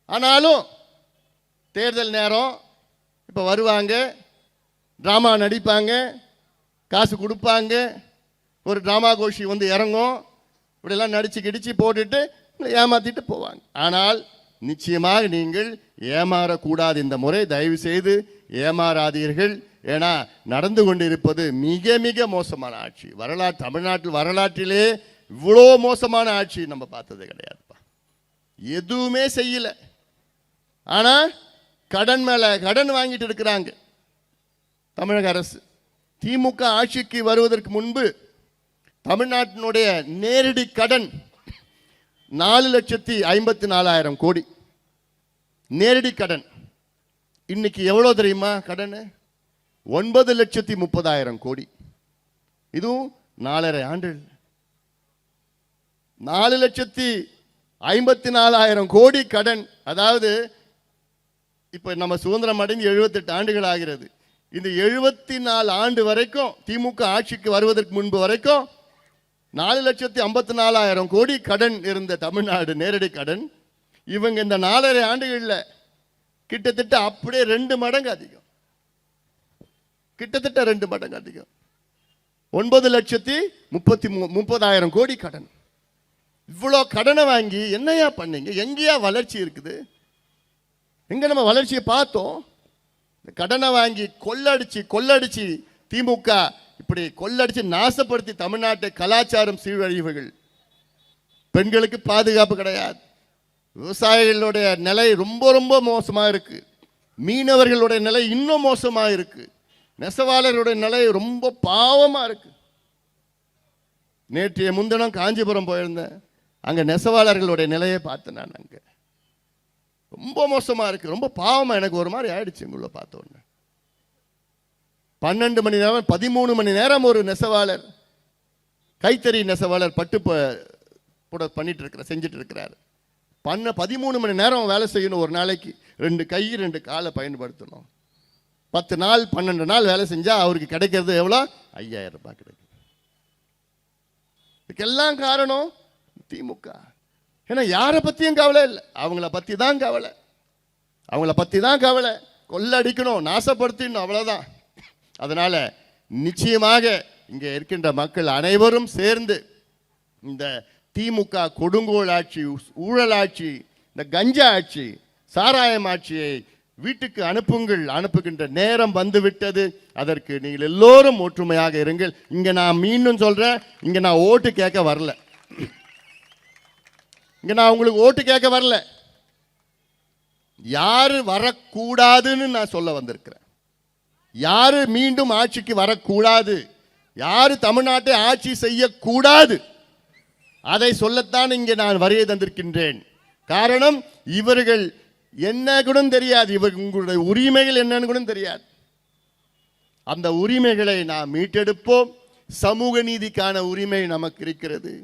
ஆனாலும் தேர்தல் நேரம் இப்போ வருவாங்க, ட்ராமா நடிப்பாங்க, காசு கொடுப்பாங்க, ஒரு ட்ராமா கோஷி வந்து இறங்கும், இப்படியெல்லாம் நடிச்சு கிடிச்சு போட்டுட்டு ஏமாத்திட்டு போவாங்க. ஆனால் நிச்சயமாக நீங்கள் ஏமாறக்கூடாது. இந்த முறை தயவு செய்து ஏமாறாதீர்கள். ஏன்னா நடந்து கொண்டிருப்பது மிக மிக மோசமான ஆட்சி. வரலாற்றிலே இவ்வளோ மோசமான ஆட்சி நம்ம பார்த்தது கிடையாதுப்பா. எதுவுமே செய்யல, ஆனா கடன் மேல கடன் வாங்கிட்டு இருக்கிறாங்க தமிழக அரசு. திமுக ஆட்சிக்கு வருவதற்கு முன்பு தமிழ்நாட்டினுடைய நேரடி கடன் 4,54,000 கோடி நேரடி கடன். இன்னைக்கு எவ்வளவு தெரியுமா கடன்? 9,30,000 கோடி. இதுவும் 4.5 ஆண்டு. 4,54,000 கோடி கடன். அதாவது இப்ப நம்ம சுதந்திரம் அடைந்து 78 ஆண்டுகள் ஆகிறது. இந்த 74 ஆண்டு வரைக்கும் திமுக ஆட்சிக்கு வருவதற்கு முன்பு வரைக்கும் 4,54,000 கோடி கடன் இருந்த தமிழ்நாடு நேரடி கடன். இவங்க இந்த 4.5 ஆண்டுகள்ல கிட்டத்தட்ட அப்படியே 2 மடங்கு அதிகம். கிட்டத்தட்ட 2 மடங்கு அதிகம். 9,30,000 கோடி கடன். இவ்வளோ கடனை வாங்கி என்னையா பண்ணீங்க? எங்கேயா வளர்ச்சி இருக்குது? எங்க நம்ம வளர்ச்சியை பார்த்தோம்? கடனை வாங்கி கொள்ளடிச்சு திமுக இப்படி கொள்ளடிச்சு நாசப்படுத்தி தமிழ்நாட்டை கலாச்சாரம் சீரழிவுகள். பெண்களுக்கு பாதுகாப்பு கிடையாது. விவசாயிகளுடைய நிலை ரொம்ப ரொம்ப மோசமா இருக்கு. மீனவர்களுடைய நிலை இன்னும் மோசமா இருக்கு. நெசவாளர்களுடைய நிலை ரொம்ப பாவமா இருக்கு. நேற்றைய முன்தினம் காஞ்சிபுரம் போயிருந்தேன். அங்க நெசவாளர்களுடைய நிலையை பார்த்தேன். நான் அங்க ரொம்ப மோசமா இருக்கு. ரொம்ப பாவமா எனக்கு ஒரு மாதிரி ஆயிடுச்சு உங்களை பார்த்த உடனே. 12 மணி நேரம் 13 மணி நேரம் ஒரு நெசவாளர், கைத்தறி நெசவாளர் பட்டு பண்ணிட்டு செஞ்சுட்டு இருக்கிறாரு. 13 மணி நேரம் வேலை செய்யணும் ஒரு நாளைக்கு. 2 கை 2 காலை பயன்படுத்தணும். 10 நாள் 12 நாள் வேலை செஞ்சா அவருக்கு கிடைக்கிறது எவ்வளோ? 5,000 ரூபாய் கிடைக்கும். இதுக்கெல்லாம் காரணம் திமுக. ஏன்னா யாரை பத்தியும் கவலை இல்லை, அவங்கள பத்தி தான் கவலை. அவங்கள பத்தி தான் கவலை. கொள்ளடிக்கணும், நாசப்படுத்தணும், அவ்வளவுதான். அதனால நிச்சயமாக இங்கே இருக்கின்ற மக்கள் அனைவரும் சேர்ந்து இந்த திமுக கொடுங்கோல் ஆட்சி, ஊழல் ஆட்சி, இந்த கஞ்சா ஆட்சி, சாராயம் ஆட்சியை வீட்டுக்கு அனுப்புகின்ற நேரம் வந்துவிட்டது. அதற்கு நீங்கள் எல்லோரும் ஒற்றுமையாக இருங்கள். இங்க நான் மீண்டும் சொல்றேன், இங்க நான் ஓட்டு கேட்க வரல. இங்க நான் உங்களுக்கு ஓட்டு கேட்க வரல. யாரு வரக்கூடாதுன்னு நான் சொல்ல வந்திருக்கிறேன். யாரு மீண்டும் ஆட்சிக்கு வரக்கூடாது, யாரு தமிழ்நாட்டை ஆட்சி செய்யக்கூடாது, அதை சொல்லத்தான் இங்கே நான் வருகை தந்திருக்கின்றேன். காரணம், இவர்கள் என்ன கூட தெரியாது, இவர்கள் உங்களுடைய உரிமைகள் என்னன்னு கூட தெரியாது. அந்த உரிமைகளை நாம் மீட்டெடுப்போம். சமூக நீதிக்கான உரிமை நமக்கு இருக்கிறது.